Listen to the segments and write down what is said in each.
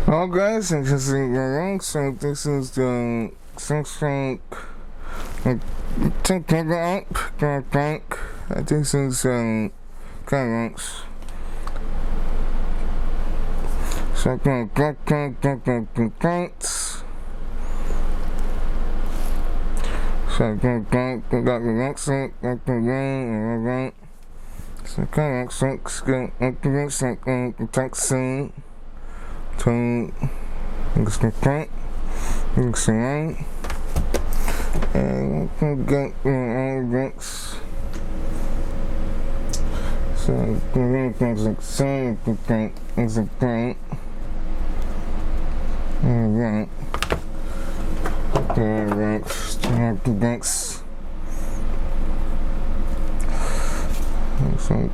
Hello guys, this is the so this is the Samsung take app, bank. This is currents. So I'm going to so I'm going to got the next link, got the rain, so currents, going to text soon. To extract, extract, and get links. So things like say, extract, and that. The links. So.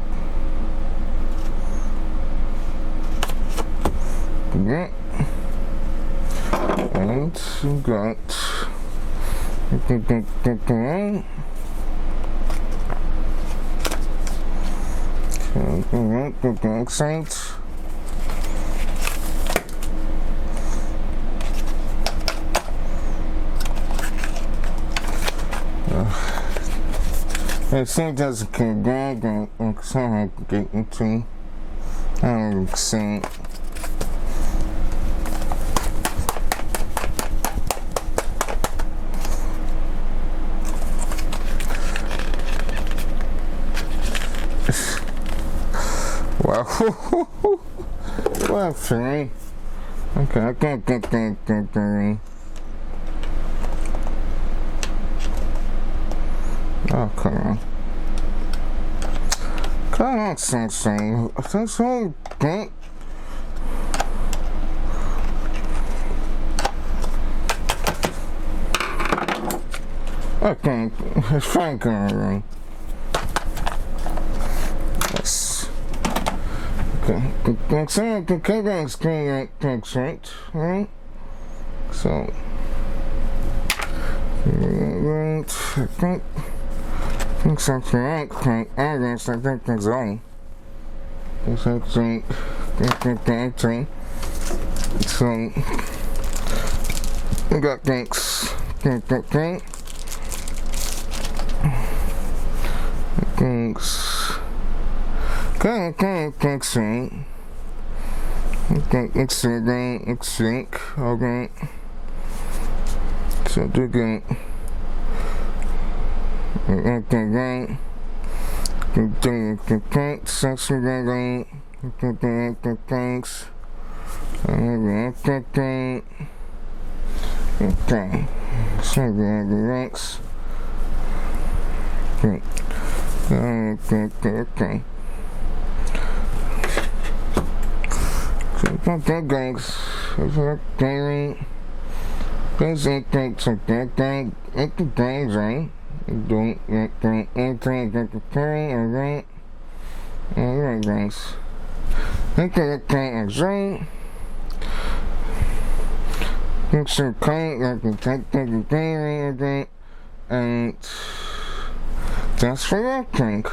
Yeah. And we got the site. I think that's a good bag and somehow get into wow. Well, three. Okay, I can't get three. Oh, come on. Come on, Samsung. That's all good. Okay, it's fine, going. Yes. Okay, so the camera is going right, right? So, right, I think something right, okay, I guess I think that's all. It's actually, so, we got thanks, thanks. Okay, thanks, right? Okay, it's again, it's sync, okay. So, do get, okay, right? Thanks, thanks, okay, so relax. Okay. So, okay, guys. Okay. Please take some thing. It's the days, right? Don't get the carry, alright? Alright, guys. Okay, right? It's okay, like the take the carry, and that's for that tank.